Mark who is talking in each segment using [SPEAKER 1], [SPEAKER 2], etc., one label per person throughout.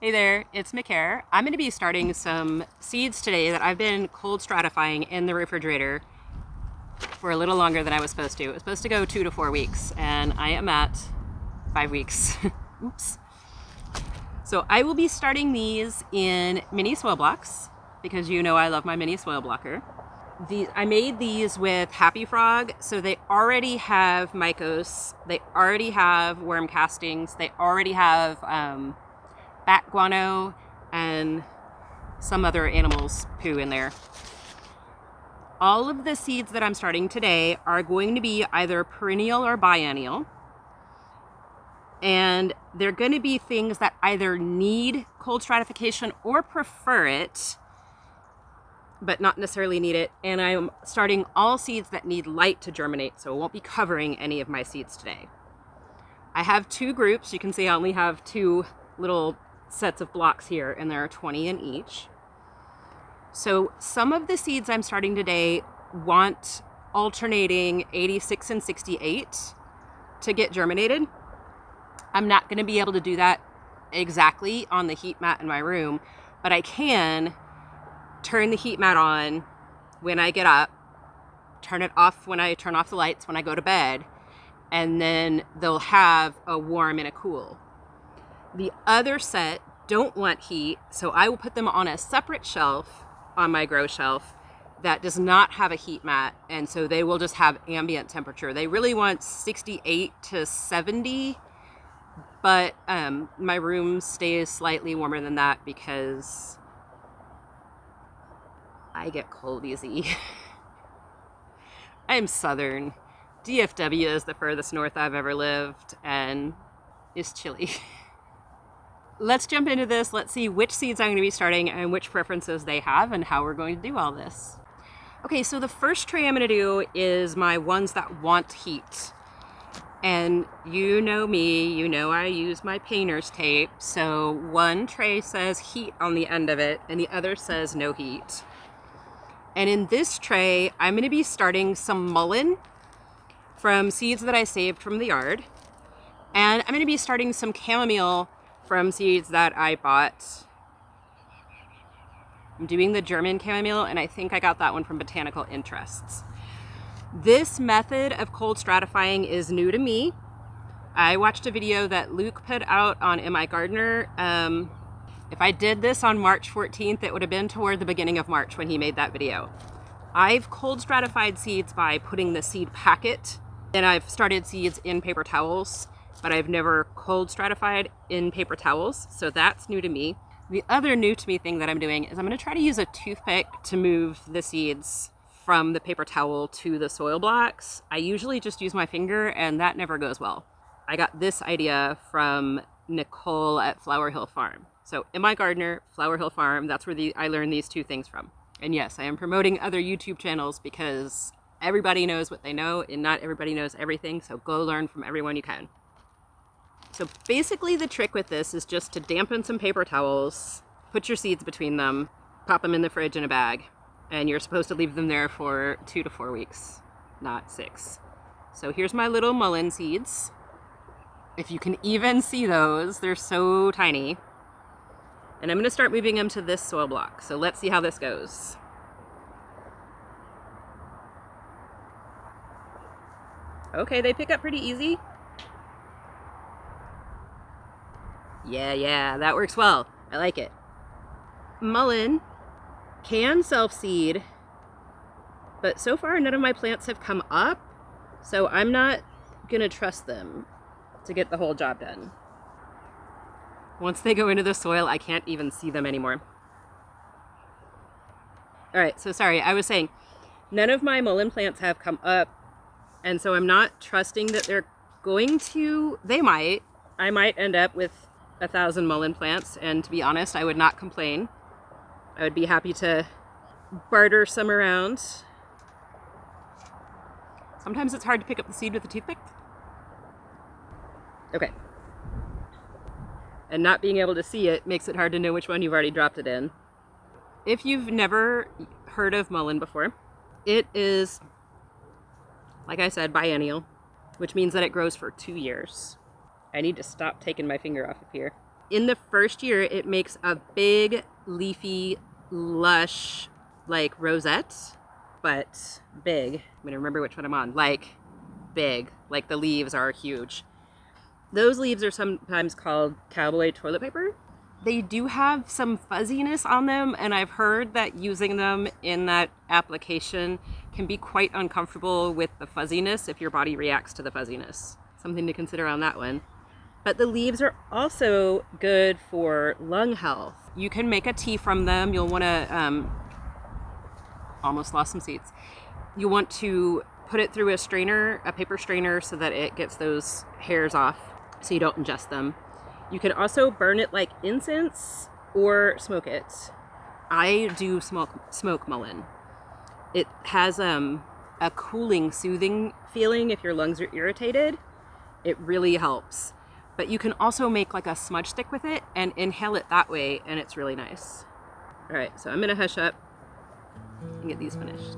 [SPEAKER 1] Hey there, it's McCare. I'm going to be starting some seeds today that I've been cold stratifying in the refrigerator for a little longer than I was supposed to. It was supposed to go 2 to 4 weeks, and I am at 5 weeks. Oops. So I will be starting these in mini soil blocks because you know I love my mini soil blocker. I made these with Happy Frog, so they already have mycos, they already have worm castings, they already have bat guano and some other animals' poo in there. All of the seeds that I'm starting today are going to be either perennial or biennial. And they're going to be things that either need cold stratification or prefer it, but not necessarily need it. And I'm starting all seeds that need light to germinate, so I won't be covering any of my seeds today. I have 2 groups. You can see I only have 2 little sets of blocks here, and there are 20 in each. So some of the seeds I'm starting today want alternating 86 and 68 to get germinated. I'm not going to be able to do that exactly on the heat mat in my room, but I can turn the heat mat on when I get up, turn it off when I turn off the lights when I go to bed, and then they'll have a warm and a cool. The other set don't want heat, so I will put them on a separate shelf on my grow shelf that does not have a heat mat, and so they will just have ambient temperature. They really want 68 to 70, but my room stays slightly warmer than that because I get cold easy. I'm Southern. DFW is the furthest north I've ever lived, and it's chilly. Let's jump into this. Let's see which seeds I'm going to be starting and which preferences they have and how we're going to do all this. Okay, so the first tray I'm going to do is my ones that want heat. And you know me, you know I use my painter's tape. So one tray says heat on the end of it and the other says no heat. And in this tray, I'm going to be starting some mullein from seeds that I saved from the yard. And I'm going to be starting some chamomile from seeds that I bought. I'm doing the German chamomile, and I think I got that one from Botanical Interests. This method of cold stratifying is new to me. I watched a video that Luke put out on Am I Gardener. If I did this on March 14th, it would have been toward the beginning of March when he made that video. I've cold stratified seeds by putting the seed packet, and I've started seeds in paper towels, but I've never cold stratified in paper towels, so that's new to me. The other new to me thing that I'm doing is I'm going to try to use a toothpick to move the seeds from the paper towel to the soil blocks. I usually just use my finger, and that never goes well. I got this idea from Nicole at Flower Hill Farm. So Am I Gardener, Flower Hill Farm, that's where I learned these 2 things from. And yes, I am promoting other YouTube channels because everybody knows what they know, and not everybody knows everything, so go learn from everyone you can. So basically the trick with this is just to dampen some paper towels, put your seeds between them, pop them in the fridge in a bag, and you're supposed to leave them there for 2 to 4 weeks, not 6. So here's my little mullein seeds. If you can even see those, they're so tiny. And I'm going to start moving them to this soil block. So let's see how this goes. Okay, they pick up pretty easy. Yeah, that works well. I like it. Mullein can self-seed, but so far none of my plants have come up, so I'm not gonna trust them to get the whole job done. Once they go into the soil, I can't even see them anymore. All right, so sorry, I was saying none of my mullein plants have come up, and so I'm not trusting that they're going to. I might end up with 1,000 mullein plants, and to be honest, I would not complain. I would be happy to barter some around. Sometimes it's hard to pick up the seed with a toothpick. Okay. And not being able to see it makes it hard to know which one you've already dropped it in. If you've never heard of mullein before, it is, like I said, biennial, which means that it grows for 2 years. I need to stop taking my finger off of here. In the first year, it makes a big, leafy, lush, like rosette, but big. I'm gonna remember which one I'm on. Like big, like the leaves are huge. Those leaves are sometimes called cowboy toilet paper. They do have some fuzziness on them, and I've heard that using them in that application can be quite uncomfortable with the fuzziness if your body reacts to the fuzziness. Something to consider on that one. But the leaves are also good for lung health. You can make a tea from them. You'll want to, almost lost some seeds. You want to put it through a strainer, a paper strainer, so that it gets those hairs off so you don't ingest them. You can also burn it like incense or smoke it. I do smoke mullein. It has a cooling, soothing feeling if your lungs are irritated. It really helps. But you can also make like a smudge stick with it and inhale it that way, and it's really nice. All right, so I'm gonna hush up and get these finished.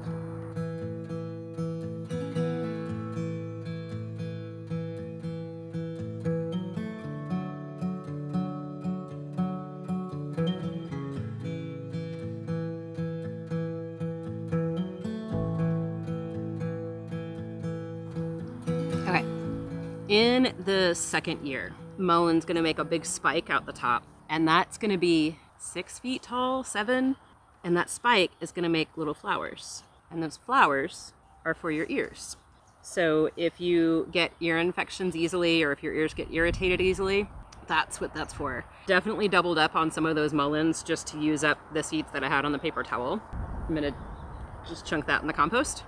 [SPEAKER 1] Okay, in the second year, mullein's gonna make a big spike out the top, and that's gonna be 6 feet tall, 7, and that spike is gonna make little flowers. And those flowers are for your ears. So if you get ear infections easily, or if your ears get irritated easily, that's what that's for. Definitely doubled up on some of those mulleins just to use up the seeds that I had on the paper towel. I'm gonna just chunk that in the compost.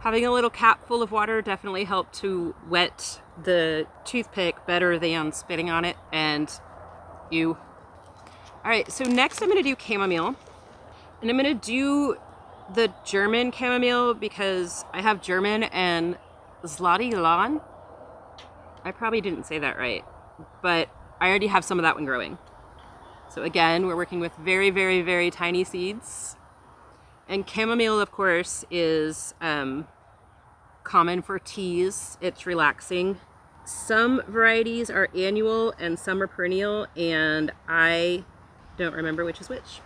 [SPEAKER 1] Having a little cap full of water definitely helped to wet the toothpick better than spitting on it, and you. All right, so next I'm gonna do chamomile, and I'm gonna do the German chamomile because I have German and Zlatilan. I probably didn't say that right, but I already have some of that one growing. So again, we're working with very, very, very tiny seeds. And chamomile, of course, is common for teas. It's relaxing. Some varieties are annual and some are perennial, and I don't remember which is which.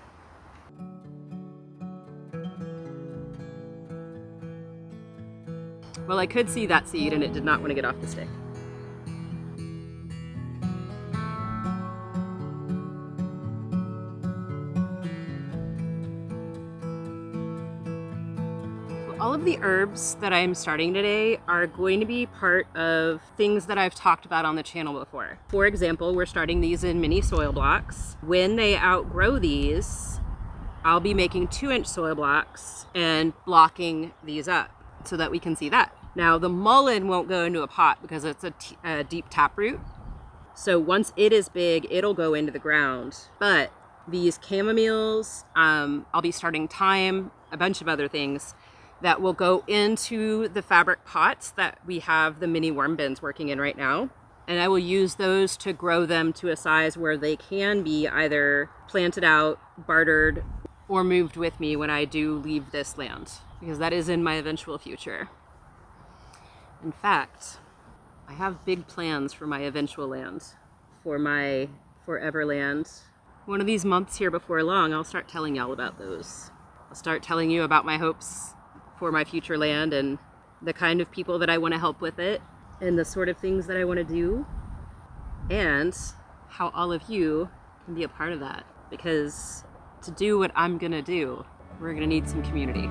[SPEAKER 1] Well, I could see that seed and it did not want to get off the stick. All of the herbs that I'm starting today are going to be part of things that I've talked about on the channel before. For example, we're starting these in mini soil blocks. When they outgrow these, I'll be making 2-inch soil blocks and blocking these up so that we can see that. Now, the mullein won't go into a pot because it's a deep taproot. So once it is big, it'll go into the ground. But these chamomiles, I'll be starting thyme, a bunch of other things that will go into the fabric pots that we have the mini worm bins working in right now. And I will use those to grow them to a size where they can be either planted out, bartered, or moved with me when I do leave this land, because that is in my eventual future. In fact, I have big plans for my eventual land, for my forever land. One of these months here before long, I'll start telling y'all about those. I'll start telling you about my hopes for my future land and the kind of people that I want to help with it and the sort of things that I want to do, and how all of you can be a part of that. Because to do what I'm gonna do, we're gonna need some community.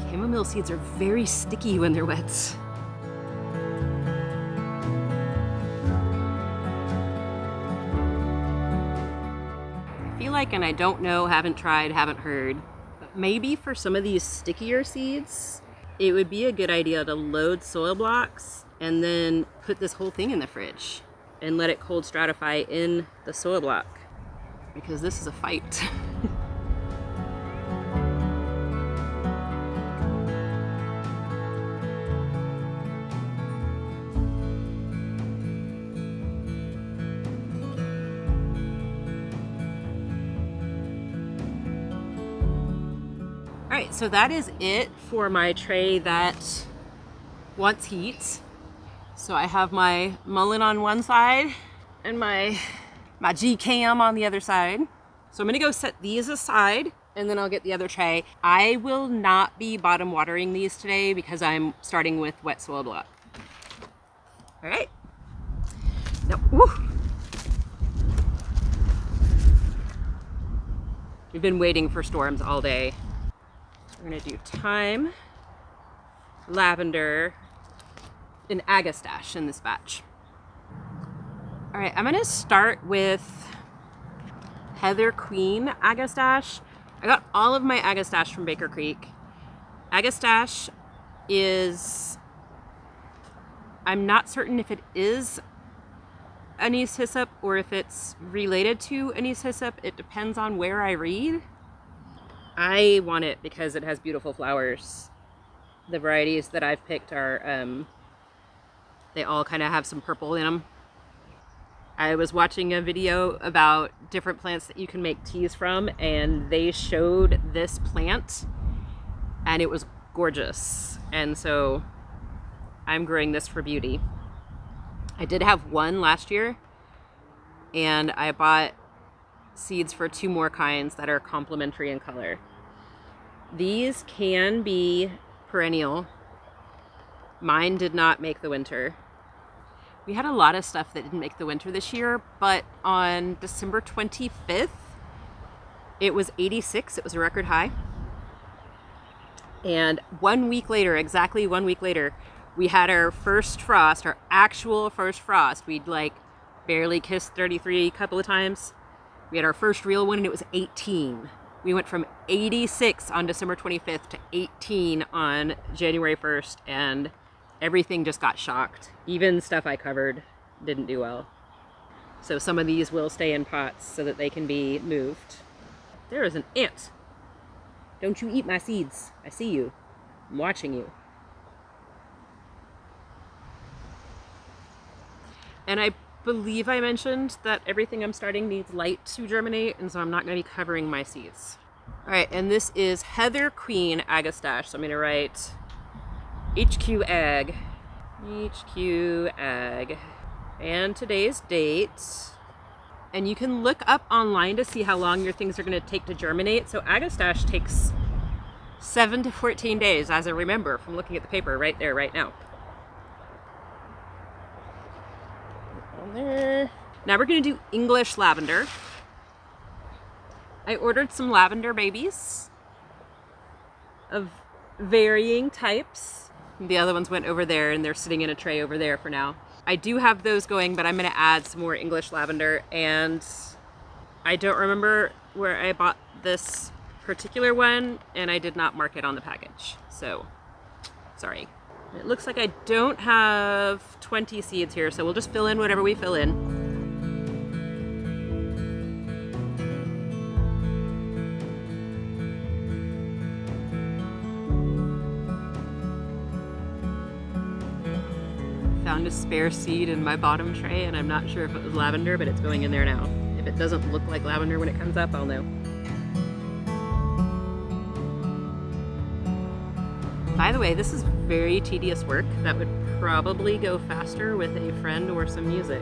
[SPEAKER 1] Chamomile seeds are very sticky when they're wet. And I don't know, haven't tried, haven't heard, but maybe for some of these stickier seeds, it would be a good idea to load soil blocks and then put this whole thing in the fridge and let it cold stratify in the soil block, because this is a fight. right, so that is it for my tray that wants heat. So I have my mullein on one side and my G-cam on the other side. So I'm gonna go set these aside and then I'll get the other tray. I will not be bottom watering these today because I'm starting with wet soil block. All right. Now, woo. We've been waiting for storms all day. So we're gonna do thyme, lavender, and agastache in this batch. All right, I'm gonna start with Heather Queen agastache. I got all of my agastache from Baker Creek. Agastache is, I'm not certain if it is anise hyssop or if it's related to anise hyssop. It depends on where I read. I want it because it has beautiful flowers. The varieties that I've picked are, they all kind of have some purple in them. I was watching a video about different plants that you can make teas from, and they showed this plant and it was gorgeous. And so I'm growing this for beauty. I did have one last year and I bought seeds for 2 more kinds that are complementary in color. These can be perennial. Mine did not make the winter. We had a lot of stuff that didn't make the winter this year, but on December 25th, it was 86. It was a record high. And 1 week later, exactly 1 week later, we had our first frost, our actual first frost. We'd like barely kissed 33 a couple of times. We had our first real one and it was 18. We went from 86 on December 25th to 18 on January 1st, and everything just got shocked. Even stuff I covered didn't do well. So some of these will stay in pots so that they can be moved. There is an ant. Don't you eat my seeds. I see you. I'm watching you. And I believe I mentioned that everything I'm starting needs light to germinate, and so I'm not going to be covering my seeds. All right, and this is Heather Queen agastache. So I'm going to write HQ Ag. HQ Ag. And today's date. And you can look up online to see how long your things are going to take to germinate. So agastache takes 7 to 14 days, as I remember from looking at the paper right there, right now. On there. Now we're going to do English lavender. I ordered some lavender babies of varying types. The other ones went over there and they're sitting in a tray over there for now. I do have those going, but I'm going to add some more English lavender, and I don't remember where I bought this particular one, and I did not mark it on the package. So, sorry. It looks like I don't have 20 seeds here, so we'll just fill in whatever we fill in. Found a spare seed in my bottom tray, and I'm not sure if it was lavender, but it's going in there now. If it doesn't look like lavender when it comes up, I'll know. By the way, this is very tedious work that would probably go faster with a friend or some music.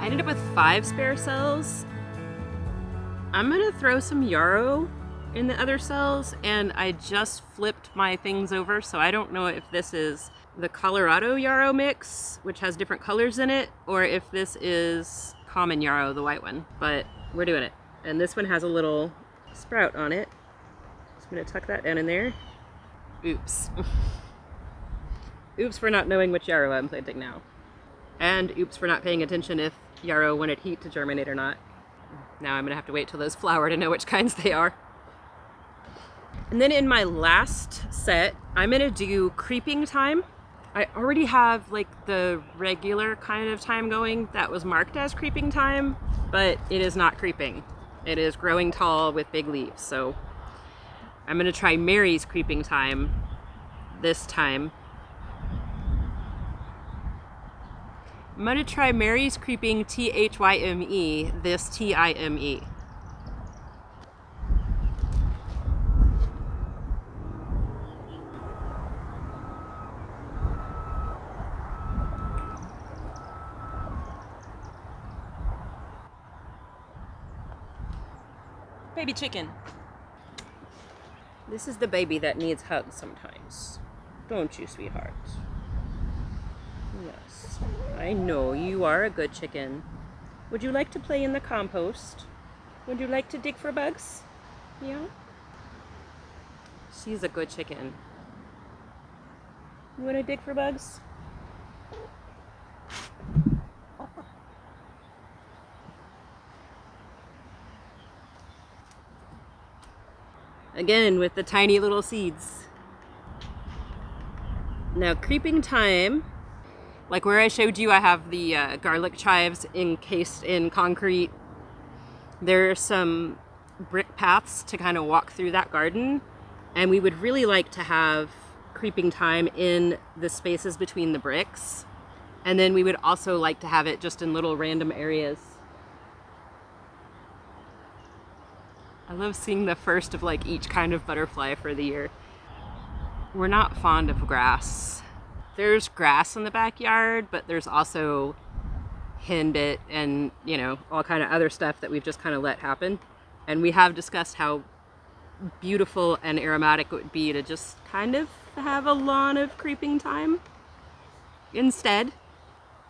[SPEAKER 1] I ended up with 5 spare cells. I'm gonna throw some yarrow in the other cells, and I just flipped my things over, so I don't know if this is the Colorado yarrow mix, which has different colors in it, or if this is common yarrow, the white one, but we're doing it. And this one has a little sprout on it. Just gonna tuck that down in there. Oops. Oops for not knowing which yarrow I'm planting now. And oops for not paying attention if yarrow wanted heat to germinate or not. Now I'm gonna have to wait till those flower to know which kinds they are. And then in my last set, I'm gonna do creeping thyme. I already have like the regular kind of thyme going that was marked as creeping thyme, but it is not creeping. It is growing tall with big leaves. So I'm gonna try Mary's creeping thyme this time. I'm gonna try Mary's creeping T-H-Y-M-E, this T-I-M-E. Baby chicken. This is the baby that needs hugs sometimes. Don't you, sweetheart? Yes. I know you are a good chicken. Would you like to play in the compost? Would you like to dig for bugs? Yeah? She's a good chicken. You want to dig for bugs? Again, with the tiny little seeds. Now, creeping thyme, like where I showed you, I have the garlic chives encased in concrete. There are some brick paths to kind of walk through that garden, and we would really like to have creeping thyme in the spaces between the bricks. And then we would also like to have it just in little random areas. I love seeing the first of like each kind of butterfly for the year. We're not fond of grass. There's grass in the backyard, but there's also henbit and, you know, all kind of other stuff that we've just kind of let happen. And we have discussed how beautiful and aromatic it would be to just kind of have a lawn of creeping thyme instead.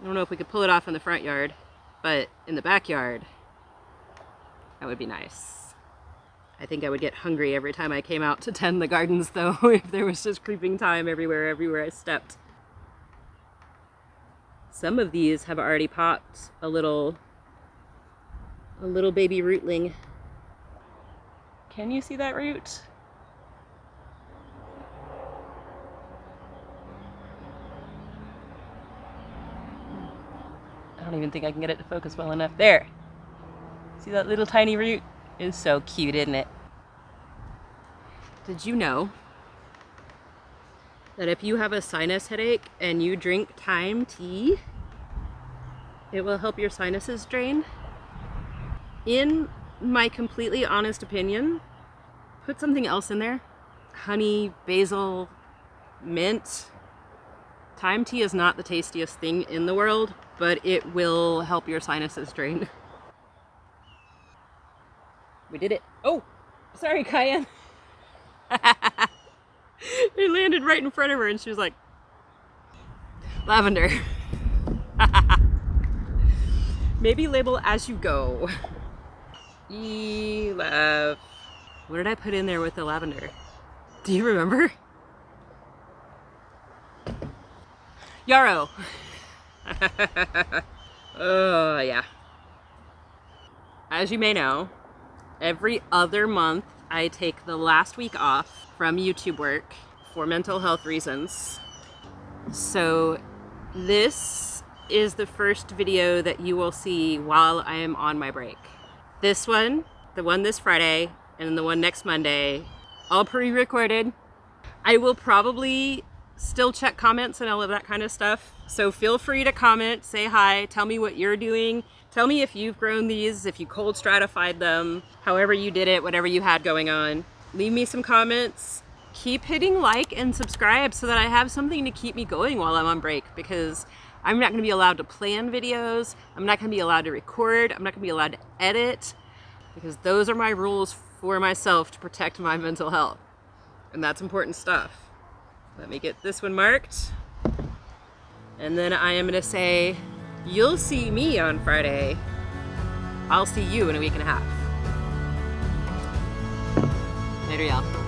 [SPEAKER 1] I don't know if we could pull it off in the front yard, but in the backyard, that would be nice. I think I would get hungry every time I came out to tend the gardens, though, if there was just creeping thyme everywhere I stepped. Some of these have already popped a little baby rootling. Can you see that root? I don't even think I can get it to focus well enough. There! See that little tiny root? It's so cute, isn't it? Did you know that if you have a sinus headache and you drink thyme tea, it will help your sinuses drain? In my completely honest opinion, put something else in there. Honey, basil, mint. Thyme tea is not the tastiest thing in the world, but it will help your sinuses drain. We did it. Oh, sorry, Cayenne. It landed right in front of her and she was like, lavender. Maybe label as you go. Love. What did I put in there with the lavender? Do you remember? Yarrow. Oh, yeah. As you may know, every other month I take the last week off from YouTube work for mental health reasons. So this is the first video that you will see while I am on my break. This one, the one this Friday, and the one next Monday, all pre-recorded. I will probably still check comments and all of that kind of stuff. So feel free to comment, say hi, tell me what you're doing. Tell me if you've grown these, if you cold stratified them, however you did it, whatever you had going on. Leave me some comments. Keep hitting like and subscribe so that I have something to keep me going while I'm on break, because I'm not going to be allowed to plan videos. I'm not going to be allowed to record. I'm not going to be allowed to edit, because those are my rules for myself to protect my mental health. And that's important stuff. Let me get this one marked. And then I am going to say, you'll see me on Friday. I'll see you in a week and a half. Later, y'all.